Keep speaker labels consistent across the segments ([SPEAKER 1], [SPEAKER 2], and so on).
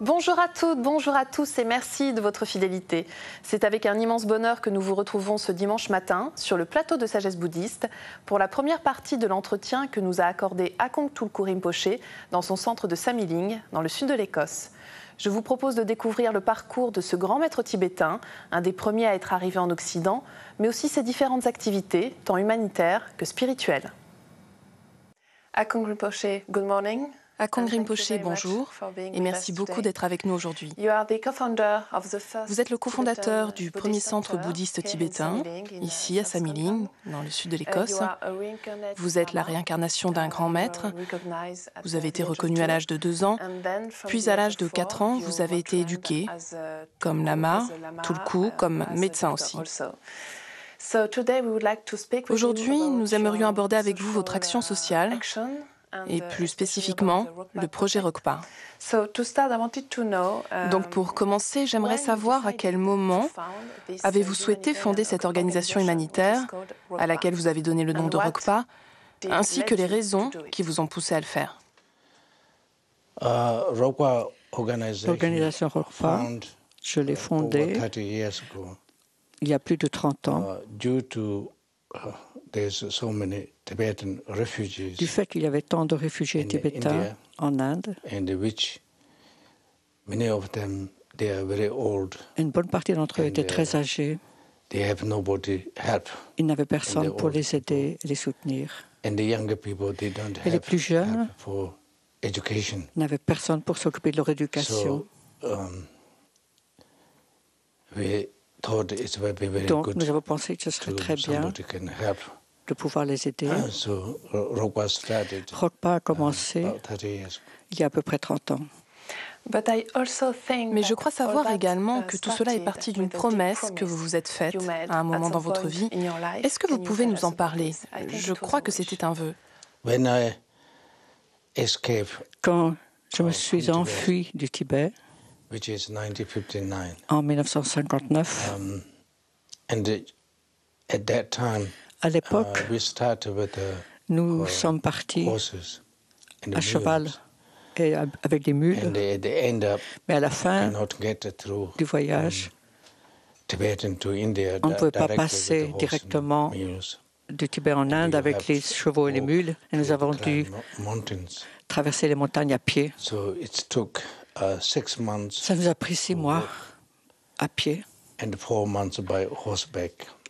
[SPEAKER 1] Bonjour à toutes, bonjour à tous et merci de votre fidélité. C'est avec un immense bonheur que nous vous retrouvons ce dimanche matin sur le plateau de Sagesse Bouddhiste pour la première partie de l'entretien que nous a accordé Akong Tulku Rinpoche dans son centre de Samiling, dans le sud de l'Écosse. Je vous propose de découvrir le parcours de ce grand maître tibétain, un des premiers à être arrivé en Occident, mais aussi ses différentes activités, tant humanitaires que spirituelles. Akong Rinpoche, good morning.
[SPEAKER 2] Akong Rinpoche, bonjour, et merci beaucoup d'être avec nous aujourd'hui. Vous êtes le cofondateur du premier centre bouddhiste tibétain, ici à Samiling, dans le sud de l'Écosse. Vous êtes la réincarnation d'un grand maître. Vous avez été reconnu à l'âge de 2 ans, puis à l'âge de 4 ans, vous avez été éduqué, comme lama, tulku, comme médecin aussi. Aujourd'hui, nous aimerions aborder avec vous votre action sociale, et plus spécifiquement, le projet Rokpa. Donc pour commencer, j'aimerais savoir à quel moment avez-vous souhaité fonder cette organisation humanitaire à laquelle vous avez donné le nom de Rokpa, ainsi que les raisons qui vous ont poussé à le faire.
[SPEAKER 3] L'organisation Rokpa, je l'ai fondée il y a plus de 30 ans. Du fait qu'il y avait tant de réfugiés tibétains en Inde, une bonne partie d'entre eux étaient très âgés. Ils n'avaient personne pour les aider et les soutenir. Et les plus jeunes n'avaient personne pour s'occuper de leur éducation. Donc, nous avons pensé que ce serait très bien de pouvoir les aider. Rokpa a commencé il y a à peu près 30 ans.
[SPEAKER 2] Mais je crois savoir également que tout cela est parti d'une promesse que vous vous êtes faite à un moment dans votre vie. Est-ce que vous pouvez nous en parler? Je crois que c'était un vœu.
[SPEAKER 3] Quand je me suis enfui du Tibet, en 1959, à l'époque, nous sommes partis à cheval et avec des mules, mais à la fin du voyage, on ne pouvait pas passer directement du Tibet en Inde avec les chevaux et les mules, et nous avons dû traverser les montagnes à pied. Ça nous a pris 6 mois à pied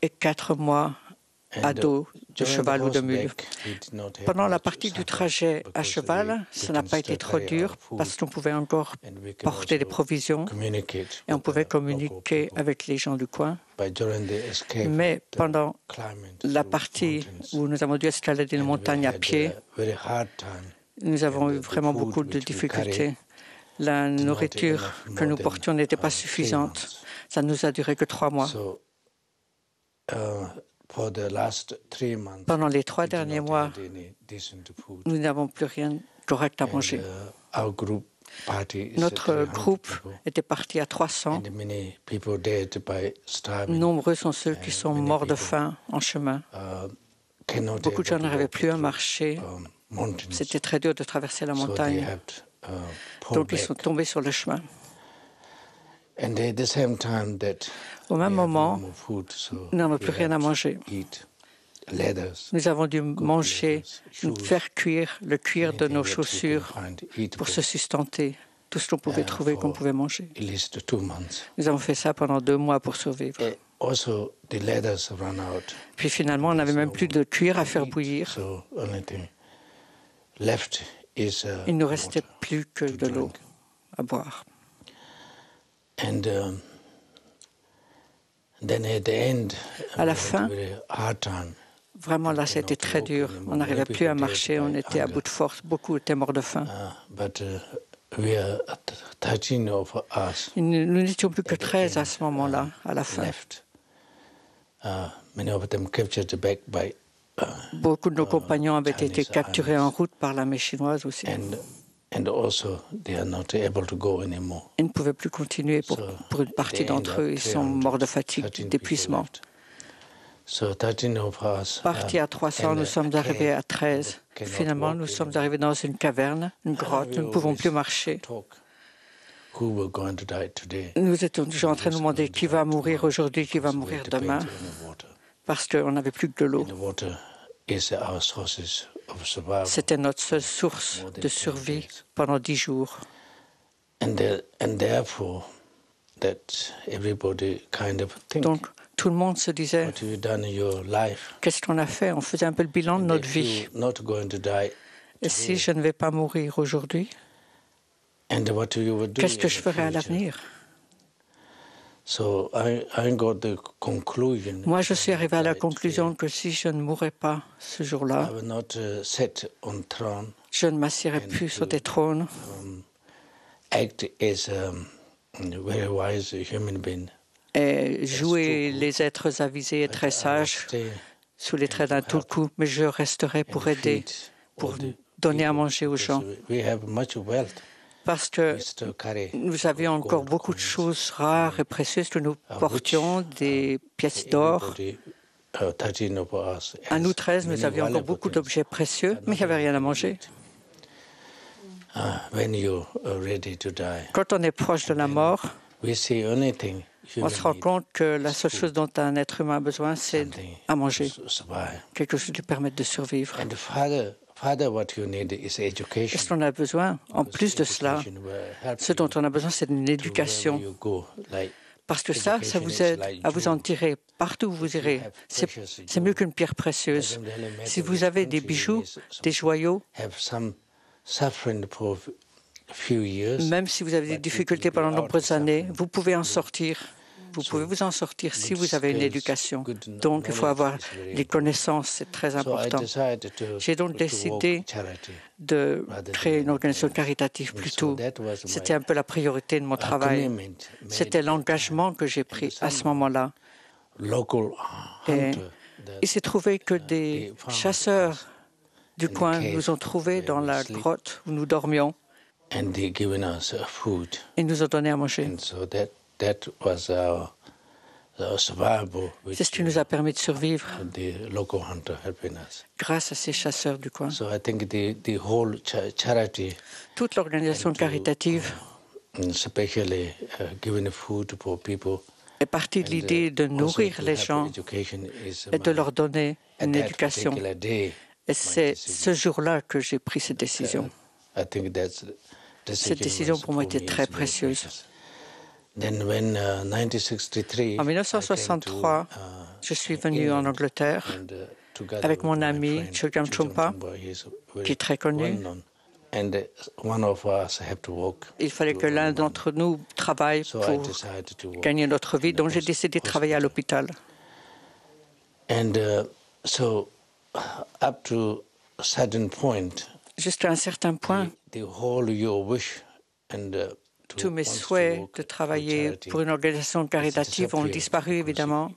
[SPEAKER 3] et 4 mois à dos de cheval ou de mule. Pendant la partie du trajet à cheval, ça n'a pas été trop dur parce qu'on pouvait encore porter des provisions et on pouvait communiquer avec les gens du coin. Mais pendant la partie où nous avons dû escalader les montagnes à pied, nous avons eu vraiment beaucoup de difficultés. La nourriture que nous portions n'était pas suffisante. Ça ne nous a duré que 3 mois. Pendant les 3 derniers mois, nous n'avons plus rien correct à manger. Notre groupe était parti à 300. Nombreux sont ceux qui sont morts de faim en chemin. Beaucoup de gens n'arrivaient plus à marcher. C'était très dur de traverser la montagne. Donc ils sont tombés sur le chemin. Au même moment, nous n'avons plus rien à manger. Nous avons dû manger, faire cuire le cuir de nos chaussures pour se sustenter, tout ce qu'on pouvait trouver, qu'on pouvait manger. Nous avons fait ça pendant 2 mois pour survivre. Puis finalement, on n'avait même plus de cuir à faire bouillir. Il ne nous restait plus que de l'eau à boire. À la fin, vraiment là, c'était très dur. On n'arrivait plus à marcher, on était à bout de force. Beaucoup étaient morts de faim. Nous n'étions plus que 13 à ce moment-là, à la fin. Beaucoup de nos compagnons avaient été capturés en route par l'armée chinoise aussi. Ils ne pouvaient plus continuer pour une partie d'entre eux. Ils sont morts de fatigue, d'épuisement. Partis à 300, nous sommes arrivés à 13. Finalement, nous sommes arrivés dans une caverne, une grotte. Nous ne pouvons plus marcher. Nous étions toujours en train de nous demander qui va mourir aujourd'hui, qui va mourir demain, parce qu'on n'avait plus que de l'eau. C'était notre seule source de survie pendant 10 jours. Donc, tout le monde se disait, qu'est-ce qu'on a fait? On faisait un peu le bilan de notre vie. Et si je ne vais pas mourir aujourd'hui, qu'est-ce que je ferai à l'avenir? Moi, je suis arrivé à la conclusion que si je ne mourrais pas ce jour-là, je ne m'assierai plus sur des trônes et jouer les êtres avisés et très sages sous les traits d'un tout le coup, mais je resterai pour aider, pour donner à manger aux gens. Parce que nous avions encore beaucoup de choses rares et précieuses que nous portions, des pièces d'or. À nous 13, nous avions encore beaucoup d'objets précieux, mais il n'y avait rien à manger. Quand on est proche de la mort, on se rend compte que la seule chose dont un être humain a besoin, c'est à manger, quelque chose qui lui permette de survivre. Et ce qu'on a besoin, en plus de cela, ce dont on a besoin, c'est une éducation. Parce que ça vous aide à vous en tirer partout où vous irez. C'est mieux qu'une pierre précieuse. Si vous avez des bijoux, des joyaux, même si vous avez des difficultés pendant de nombreuses années, vous pouvez en sortir. Vous pouvez vous en sortir si vous avez une éducation. Donc, il faut avoir les connaissances, c'est très important. J'ai donc décidé de créer une organisation caritative plus tôt. C'était un peu la priorité de mon travail. C'était l'engagement que j'ai pris à ce moment-là. Et il s'est trouvé que des chasseurs du coin nous ont trouvés dans la grotte où nous dormions. Ils nous ont donné à manger. C'est ce qui nous a permis de survivre grâce à ces chasseurs du coin. Toute l'organisation caritative est partie de l'idée de nourrir les gens et de leur donner une éducation. Et c'est ce jour-là que j'ai pris cette décision. Cette décision pour moi était très précieuse. En 1963, je suis venu en Angleterre avec mon ami Chogyam Trungpa, qui est très connu. Il fallait que l'un d'entre nous travaille pour gagner notre vie, donc j'ai décidé de travailler à l'hôpital. Jusqu'à un certain point, tous mes souhaits de travailler pour une organisation caritative ont disparu, évidemment,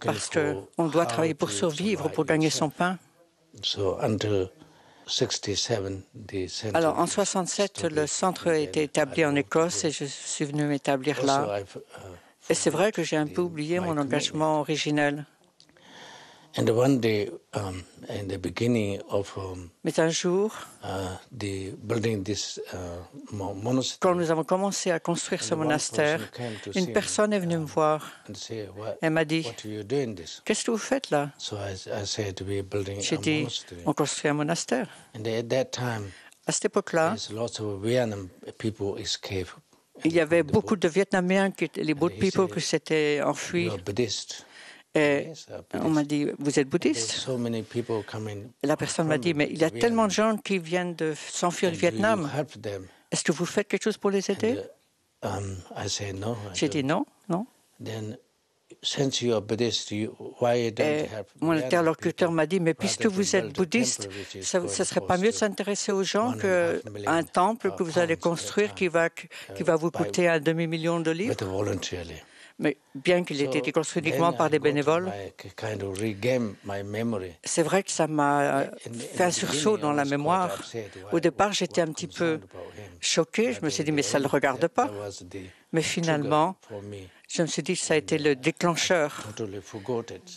[SPEAKER 3] parce qu'on doit travailler pour survivre, pour gagner son pain. Alors, en 1967, le centre a été établi en Écosse et je suis venu m'établir là. Et c'est vrai que j'ai un peu oublié mon engagement originel. Mais un jour, quand nous avons commencé à construire ce monastère, une personne est venue me voir. Elle m'a dit, « Qu'est-ce que vous faites là ?» J'ai dit, « On construit un monastère. » À cette époque-là, il y avait beaucoup de Vietnamiens, les Boat People, qui s'étaient enfuis. Et on m'a dit, vous êtes bouddhiste? Et la personne m'a dit, mais il y a tellement de gens qui viennent de s'enfuir du Vietnam. Est-ce que vous faites quelque chose pour les aider? J'ai dit non, non. Et mon interlocuteur m'a dit, mais puisque vous êtes bouddhiste, ça ne serait pas mieux de s'intéresser aux gens qu'un temple que vous allez construire qui va vous coûter $1 demi-million de livres? Mais bien qu'il ait été construit uniquement par des bénévoles, c'est vrai que ça m'a fait un sursaut dans la mémoire. Au départ, j'étais un petit peu choqué. Je me suis dit, mais ça ne le regarde pas. Mais finalement, je me suis dit que ça a été le déclencheur.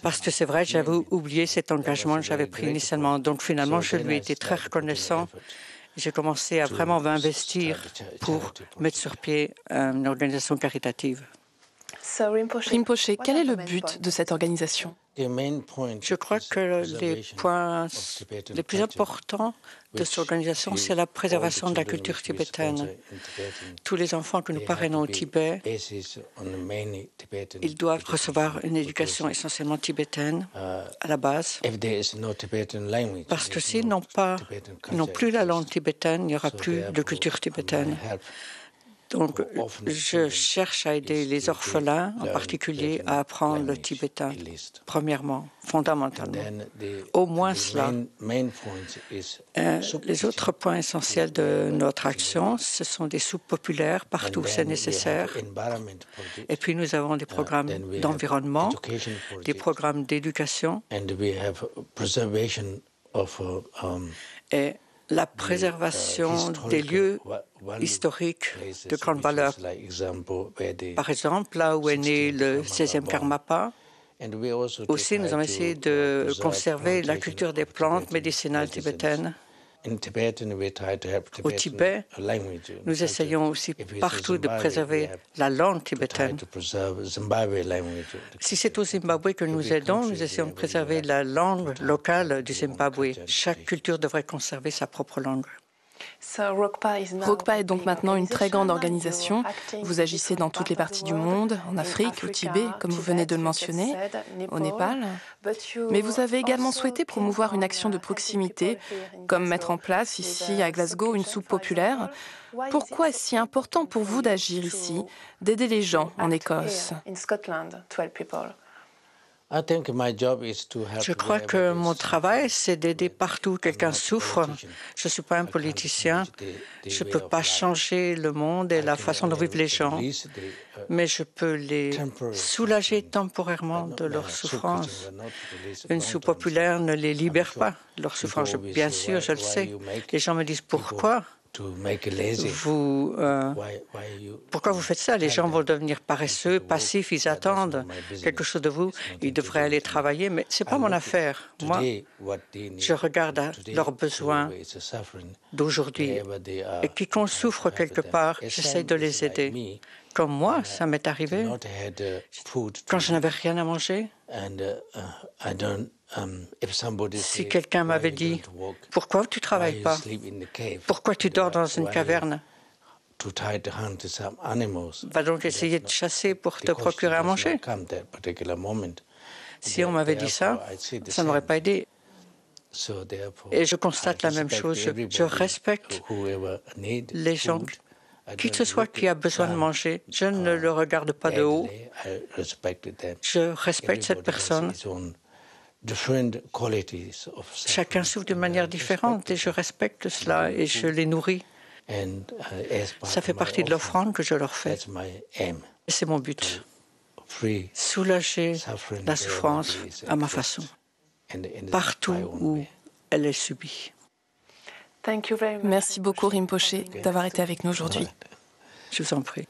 [SPEAKER 3] Parce que c'est vrai, j'avais oublié cet engagement que j'avais pris initialement. Donc finalement, je lui ai été très reconnaissant. J'ai commencé à vraiment m'investir pour mettre sur pied une organisation caritative.
[SPEAKER 1] Rinpoche, quel est le but de cette organisation?
[SPEAKER 3] Je crois que les points les plus importants de cette organisation, c'est la préservation de la culture tibétaine. Tous les enfants que nous parrainons au Tibet, ils doivent recevoir une éducation essentiellement tibétaine à la base, parce que s'ils n'ont plus la langue tibétaine, il n'y aura plus de culture tibétaine. Donc, je cherche à aider les orphelins, en particulier, à apprendre le tibétain, premièrement, fondamentalement. Au moins cela. Les autres points essentiels de notre action, ce sont des soupes populaires partout où c'est nécessaire. Et puis, nous avons des programmes d'environnement, des programmes d'éducation. Et la préservation des lieux historiques de grande valeur. Par exemple, là où est né le 16e Karmapa, aussi nous avons essayé de conserver la culture des plantes médicinales tibétaines. Au Tibet, nous essayons aussi partout de préserver la langue tibétaine. Si c'est au Zimbabwe que nous aidons, nous essayons de préserver la langue locale du Zimbabwe. Chaque culture devrait conserver sa propre langue.
[SPEAKER 1] ROKPA est donc maintenant une très grande organisation. Vous agissez dans toutes les parties du monde, en Afrique, au Tibet, comme vous venez de le mentionner, au Népal. Mais vous avez également souhaité promouvoir une action de proximité, comme mettre en place ici à Glasgow une soupe populaire. Pourquoi est-ce si important pour vous d'agir ici, d'aider les gens en Écosse?
[SPEAKER 3] Je crois que mon travail, c'est d'aider partout où quelqu'un souffre. Je ne suis pas un politicien. Je ne peux pas changer le monde et la façon dont vivent les gens, mais je peux les soulager temporairement de leur souffrance. Une soupe populaire ne les libère pas de leur souffrance. Bien sûr, je le sais. Les gens me disent pourquoi pourquoi vous faites ça? Les gens vont devenir paresseux, passifs, ils attendent quelque chose de vous. Ils devraient aller travailler, mais ce n'est pas mon affaire. Moi, je regarde à leurs besoins d'aujourd'hui. Et quiconque souffre quelque part, j'essaie de les aider. Comme moi, ça m'est arrivé quand je n'avais rien à manger. Si quelqu'un m'avait dit « Pourquoi tu ne travailles pas? Pourquoi tu dors dans une caverne? Va donc essayer de chasser pour te procurer à manger. » Si on m'avait dit ça, ça ne m'aurait pas aidé. Et je constate la même chose. Je respecte les gens, qui que ce soit qui a besoin de manger. Je ne le regarde pas de haut. Je respecte cette personne. Chacun souffre d'une manière différente et je respecte cela et je les nourris. Ça fait partie de l'offrande que je leur fais. Et c'est mon but. Soulager la souffrance à ma façon, partout où elle est subie.
[SPEAKER 1] Merci beaucoup, Rinpoche, d'avoir été avec nous aujourd'hui.
[SPEAKER 3] Je vous en prie.